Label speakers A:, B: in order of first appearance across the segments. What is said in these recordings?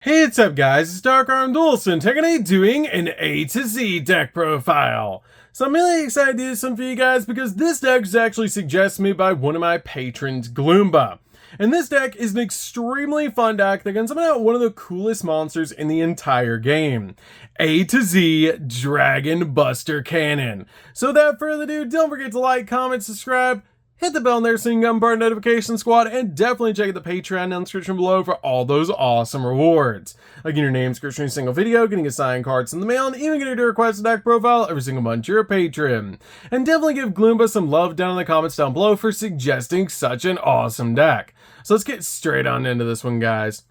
A: Hey, what's up guys, it's DarkArmedDuelist and today doing an A to Z deck profile. So I'm really excited to do this one for you guys because this deck was actually suggested to me by one of my patrons, Gloomba. And this deck is an extremely fun deck that can summon out one of the coolest monsters in the entire game. A to Z Dragon Buster Cannon. So without further ado, don't forget to like, comment, subscribe, hit the bell in there so you can become part of the notification squad, and definitely check out the Patreon in the description below for all those awesome rewards. Like getting your name description in a single video, getting assigned cards in the mail, and even getting to request a deck profile every single month you're a patron. And definitely give Gloomba some love down in the comments down below for suggesting such an awesome deck. So let's get straight on into this one, guys.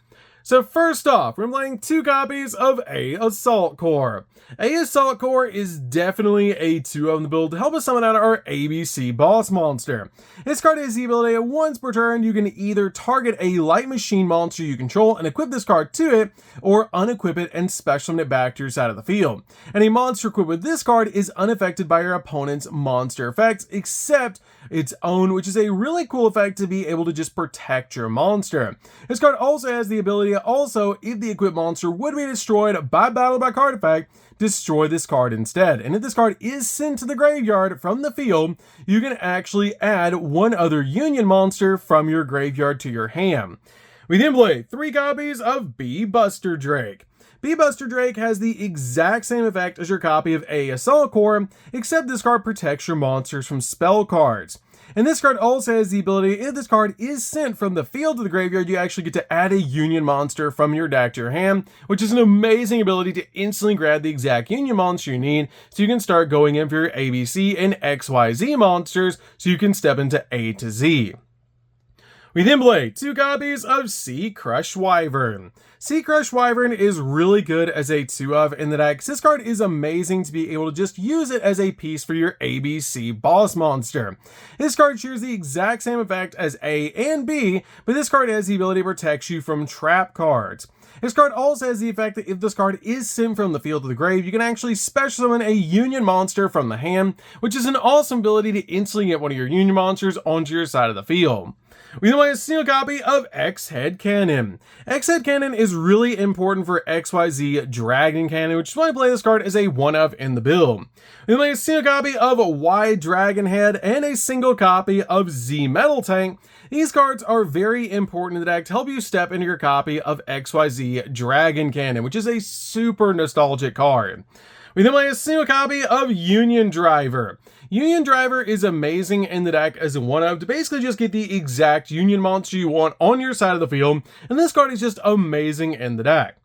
A: So first off, we're playing 2 copies of A Assault Core. A Assault Core is definitely a 2 of the build to help us summon out our ABC boss monster. This card has the ability that once per turn you can either target a light machine monster you control and equip this card to it, or unequip it and special summon it back to your side of the field. And a monster equipped with this card is unaffected by your opponent's monster effects except its own, which is a really cool effect to be able to just protect your monster. This card also has the ability to also, if the equipped monster would be destroyed by battle by card effect, destroy this card instead. And if this card is sent to the graveyard from the field, you can actually add one other union monster from your graveyard to your hand. We then play 3 copies of B Buster Drake. B Buster Drake has the exact same effect as your copy of A Assault Core, except this card protects your monsters from spell cards. And this card also has the ability, if this card is sent from the field to the graveyard, you actually get to add a union monster from your deck to your hand, which is an amazing ability to instantly grab the exact union monster you need, so you can start going in for your ABC and XYZ monsters, so you can step into A to Z. We then play 2 copies of Sea Crush Wyvern. Sea Crush Wyvern is really good as a 2 of in the deck. This card is amazing to be able to just use it as a piece for your ABC boss monster. This card shares the exact same effect as A and B, but this card has the ability to protect you from trap cards. This card also has the effect that if this card is sent from the field to the grave, you can actually special summon a union monster from the hand, which is an awesome ability to instantly get one of your union monsters onto your side of the field. We then play a single copy of X-Head Cannon. X-Head Cannon is really important for XYZ Dragon Cannon, which is why I play this card as a 1 of in the build. We then play a single copy of Y Dragon Head and a single copy of Z Metal Tank. These cards are very important in the deck to help you step into your copy of XYZ Dragon Cannon, which is a super nostalgic card. We then play a single copy of Union Driver. Union Driver is amazing in the deck as a 1 of to basically just get the exact Union monster you want on your side of the field, and this card is just amazing in the deck.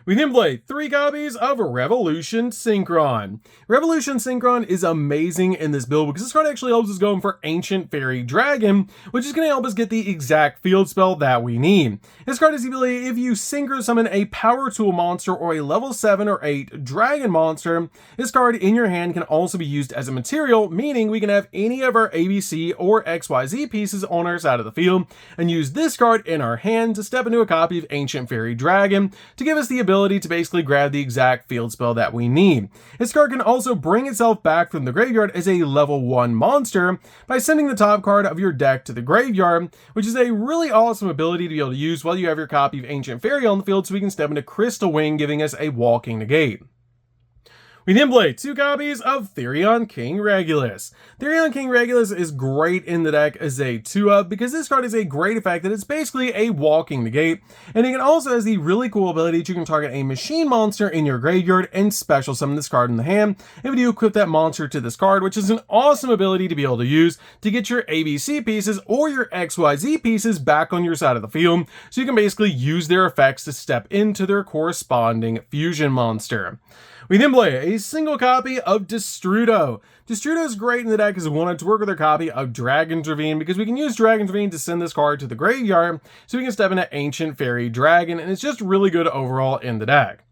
A: We then play 3 copies of Revolution Synchron. Revolution Synchron is amazing in this build because this card actually helps us go for Ancient Fairy Dragon, which is going to help us get the exact field spell that we need. This card has the ability, if you synchro summon a Power Tool monster or a level 7 or 8 Dragon monster, this card in your hand can also be used as a material, meaning we can have any of our ABC or XYZ pieces on our side of the field and use this card in our hand to step into a copy of Ancient Fairy Dragon to give us the ability to basically grab the exact field spell that we need. This card can also bring itself back from the graveyard as a level 1 monster by sending the top card of your deck to the graveyard, which is a really awesome ability to be able to use while you have your copy of Ancient Fairy on the field, so we can step into Crystal Wing, giving us a walking negate. We then play 2 copies of Terverion King Regulus. Terverion King Regulus is great in the deck as a 2 of because this card is a great effect that it's basically a walking negate, and it can also has the really cool ability that you can target a machine monster in your graveyard and special summon this card in the hand if you equip that monster to this card, which is an awesome ability to be able to use to get your ABC pieces or your XYZ pieces back on your side of the field, so you can basically use their effects to step into their corresponding fusion monster. We then play a single copy of Destrudo. Destrudo is great in the deck as we wanted to work with our copy of Dragon's Ravine because we can use Dragon's Ravine to send this card to the graveyard so we can step into Ancient Fairy Dragon, and it's just really good overall in the deck.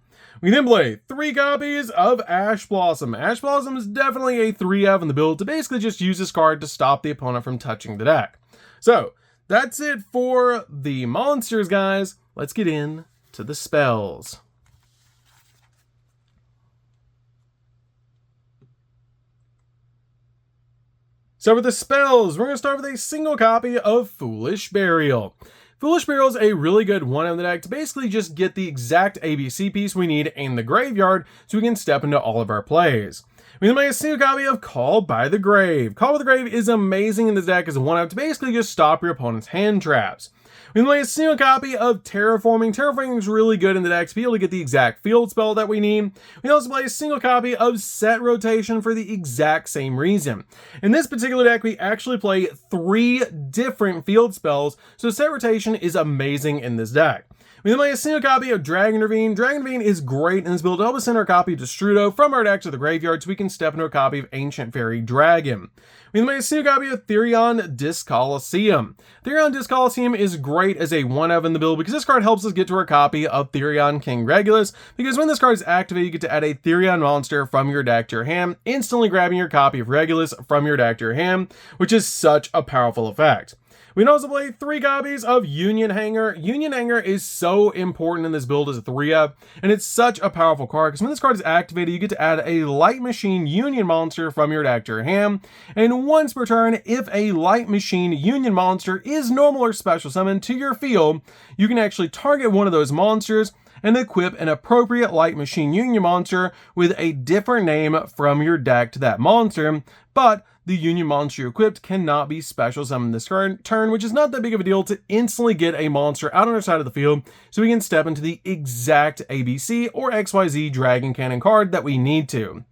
A: We then play 3 copies of Ash Blossom. Ash Blossom is definitely a 3 of in the build to basically just use this card to stop the opponent from touching the deck. So that's it for the monsters, guys. Let's get in to the spells. So for the spells, we're going to start with a single copy of Foolish Burial. Foolish Burial is a really good one in the deck to basically just get the exact ABC piece we need in the graveyard so we can step into all of our plays. We then play a single copy of Call by the Grave. Call by the Grave is amazing in this deck as a 1-up to basically just stop your opponent's hand traps. We then play a single copy of Terraforming. Terraforming is really good in the deck to be able to get the exact field spell that we need. We also play a single copy of Set Rotation for the exact same reason. In this particular deck, we actually play 3 different field spells, so Set Rotation is amazing in this deck. We then play a single copy of Dragon Ravine. Dragon Ravine is great in this build to help us send our copy of Destrudo from our deck to the graveyard so we can step into a copy of Ancient Fairy Dragon. We then play a single copy of Terverion Disc Coliseum. Terverion Disc Coliseum is great as a 1-of in the build because this card helps us get to our copy of Terverion King Regulus, because when this card is activated, you get to add a Terverion monster from your deck to your hand, instantly grabbing your copy of Regulus from your deck to your hand, which is such a powerful effect. We can also play 3 copies of Union Hanger. Union Hanger is so important in this build as a 3-up, and it's such a powerful card because when this card is activated, you get to add a Light Machine Union monster from your deck to your hand, and once per turn, if a Light Machine Union monster is normal or special summoned to your field, you can actually target one of those monsters and equip an appropriate Light Machine Union monster with a different name from your deck to that monster, but the Union monster you equipped cannot be special summoned this turn, which is not that big of a deal to instantly get a monster out on our side of the field so we can step into the exact ABC or XYZ Dragon Cannon card that we need to.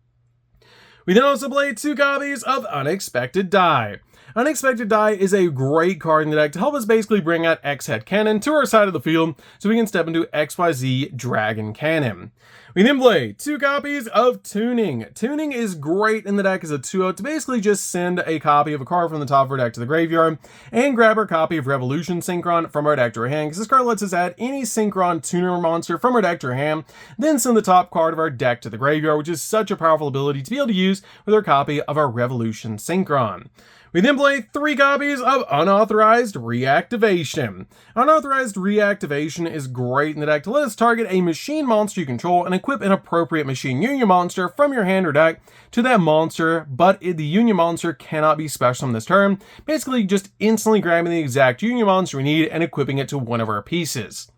A: We then also play 2 copies of Unexpected Die. Unexpected Die is a great card in the deck to help us basically bring out X-Head Cannon to our side of the field so we can step into XYZ Dragon Cannon. We then play 2 copies of Tuning. Tuning is great in the deck as a 2-0 to basically just send a copy of a card from the top of our deck to the graveyard and grab our copy of Revolution Synchron from our deck to our hand, because this card lets us add any Synchron Tuner monster from our deck to our hand, then send the top card of our deck to the graveyard, which is such a powerful ability to be able to use with our copy of our Revolution Synchron. We then play 3 copies of Unauthorized Reactivation. Unauthorized Reactivation is great in the deck to let us target a machine monster you control and equip an appropriate Machine Union monster from your hand or deck to that monster, but the Union monster cannot be special on this turn, basically just instantly grabbing the exact Union monster we need and equipping it to one of our pieces.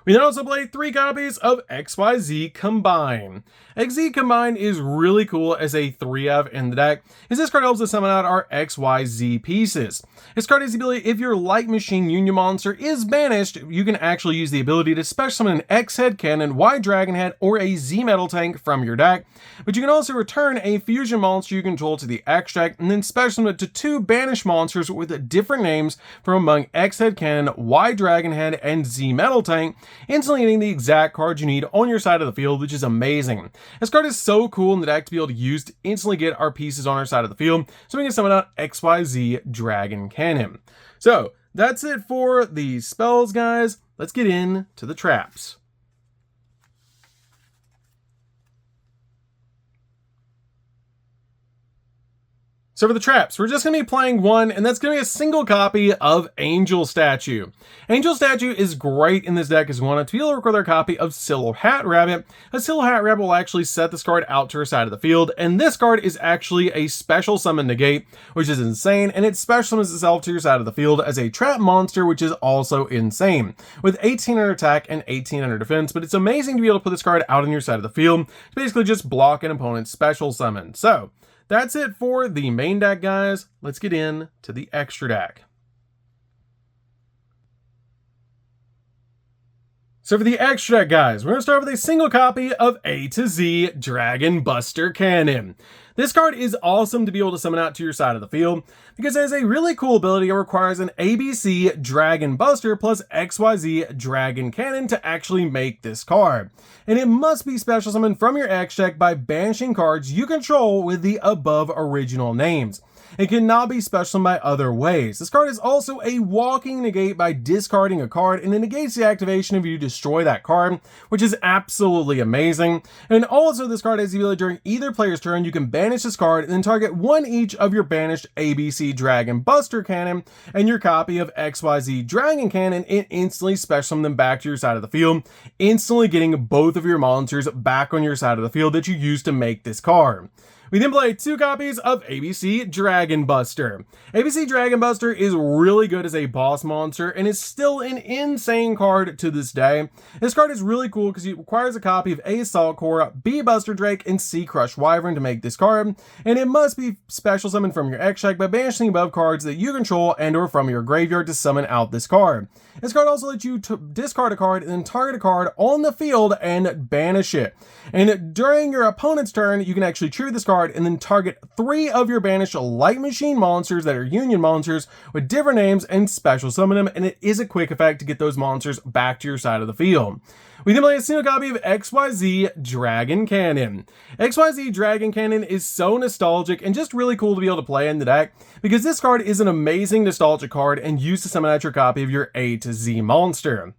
A: We then also play 3 copies of XYZ Combine. XYZ Combine is really cool as a 3-of in the deck, as this card helps us summon out our XYZ pieces. This card has the ability, if your Light Machine Union monster is banished, you can actually use the ability to special summon an X-Head Cannon, Y Dragon Head, or a Z Metal Tank from your deck, but you can also return a fusion monster you control to the X deck, and then special summon it to 2 banished monsters with different names from among X-Head Cannon, Y Dragon Head, and Z Metal Tank, instantly getting the exact card you need on your side of the field, which is amazing. This card is so cool in the deck to be able to use to instantly get our pieces on our side of the field, so we can summon out XYZ Dragon Cannon. So, that's it for the spells, guys. Let's get into the traps. So for the traps, we're just going to be playing 1, and that's going to be a single copy of Angel Statue. Angel Statue is great in this deck as one to be able to record our copy of Silhouette Rabbit. A Silhouette Rabbit will actually set this card out to our side of the field, and this card is actually a special summon negate, which is insane, and it special summons itself to your side of the field as a trap monster, which is also insane, with 1800 attack and 1800 defense, but it's amazing to be able to put this card out on your side of the field to basically just block an opponent's special summon. So, that's it for the main deck, guys. Let's get into the extra deck. So for the extra deck, guys, we're going to start with a single copy of A to Z Dragon Buster Cannon. This card is awesome to be able to summon out to your side of the field because it has a really cool ability that requires an ABC Dragon Buster plus XYZ Dragon Cannon to actually make this card. And it must be special summoned from your X deck by banishing cards you control with the above original names. It cannot be special summoned by other ways. This card is also a walking negate by discarding a card, and it negates the activation if you destroy that card, which is absolutely amazing. And also this card has the ability during either player's turn, you can banish this card and then target one each of your banished ABC Dragon Buster Cannon and your copy of XYZ Dragon Cannon and instantly special summon them back to your side of the field, instantly getting both of your monsters back on your side of the field that you used to make this card. We then play 2 copies of ABC Dragon Buster. ABC Dragon Buster is really good as a boss monster and is still an insane card to this day. This card is really cool because it requires a copy of A Assault Core, B Buster Drake, and C Crush Wyvern to make this card, and it must be special summoned from your X deck by banishing above cards that you control and or from your graveyard to summon out this card. This card also lets you discard a card and then target a card on the field and banish it. And during your opponent's turn, you can actually tribute this card and then target 3 of your banished Light Machine monsters that are Union monsters with different names and special summon them, and it is a quick effect to get those monsters back to your side of the field. We then play a single copy of XYZ Dragon Cannon. XYZ Dragon Cannon is so nostalgic and just really cool to be able to play in the deck because this card is an amazing nostalgic card and used to summon out your copy of your A to Z monster.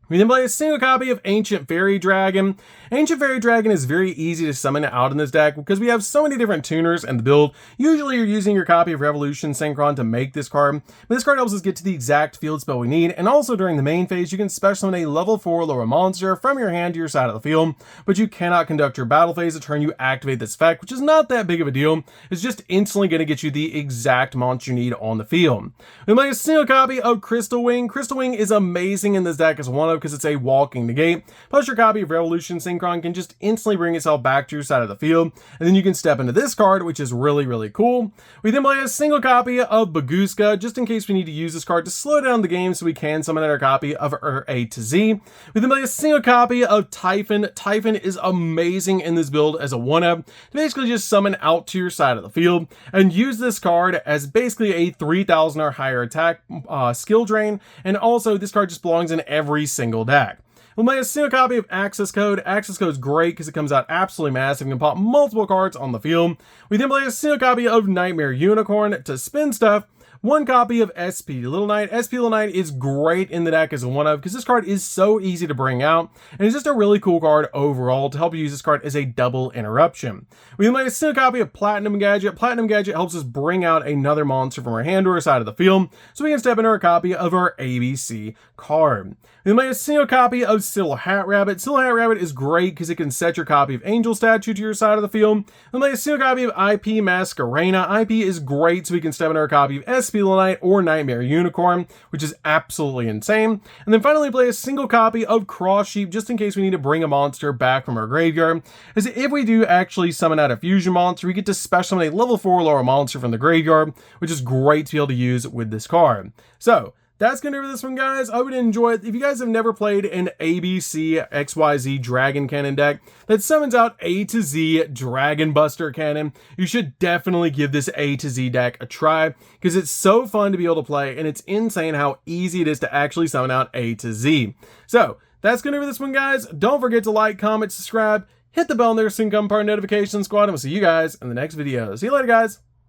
A: We then play a single copy of Ancient Fairy Dragon. Ancient Fairy Dragon is very easy to summon out in this deck because we have so many different tuners in the build. Usually you're using your copy of Revolution Synchron to make this card, but this card helps us get to the exact field spell we need, and also during the main phase you can special summon a level 4 lower monster from your hand to your side of the field, but you cannot conduct your battle phase the turn you activate this effect, which is not that big of a deal. It's just instantly going to get you the exact monster you need on the field. We play a single copy of Crystal Wing. Crystal Wing is amazing in this deck as one of because it's a walking negate, plus your copy of Revolution Synchron can just instantly bring itself back to your side of the field, and then you can step into this card, which is really cool. We then play a single copy of Baguska, just in case we need to use this card to slow down the game so we can summon out our copy of our A to Z. We then play a single copy of Typhon. Typhon is amazing in this build as a 1-up to basically just summon out to your side of the field, and use this card as basically a 3,000 or higher attack skill drain, and also this card just belongs in every single deck. We'll make a single copy of Access Code. Access Code is great because it comes out absolutely massive and can pop multiple cards on the field. We then play a single copy of Nightmare Unicorn to spin stuff. 1 copy of SP Little Knight. SP Little Knight is great in the deck as a 1-of because this card is so easy to bring out, and it's just a really cool card overall to help you use this card as a double interruption. We then make a single copy of Platinum Gadget. Platinum Gadget helps us bring out another monster from our hand or our side of the field, so we can step into our copy of our ABC card. We then make a single copy of Sybil Hat Rabbit. Sybil Hat Rabbit is great because it can set your copy of Angel Statue to your side of the field. We make a single copy of IP Masquerena. IP is great so we can step into our copy of SP Little Knight or Nightmare Unicorn, which is absolutely insane. And then finally play a single copy of Cross Sheep just in case we need to bring a monster back from our graveyard. As if we do actually summon out a fusion monster, we get to special summon a level 4 lower monster from the graveyard, which is great to be able to use with this card. So that's going to do for this one, guys. I would enjoy it. If you guys have never played an ABC XYZ Dragon Cannon deck that summons out A to Z Dragon Buster Cannon, you should definitely give this A to Z deck a try because it's so fun to be able to play, and it's insane how easy it is to actually summon out A to Z. So that's going to do for this one, guys. Don't forget to like, comment, subscribe, hit the bell in there so you can become part of the notification squad, and we'll see you guys in the next video. See you later, guys.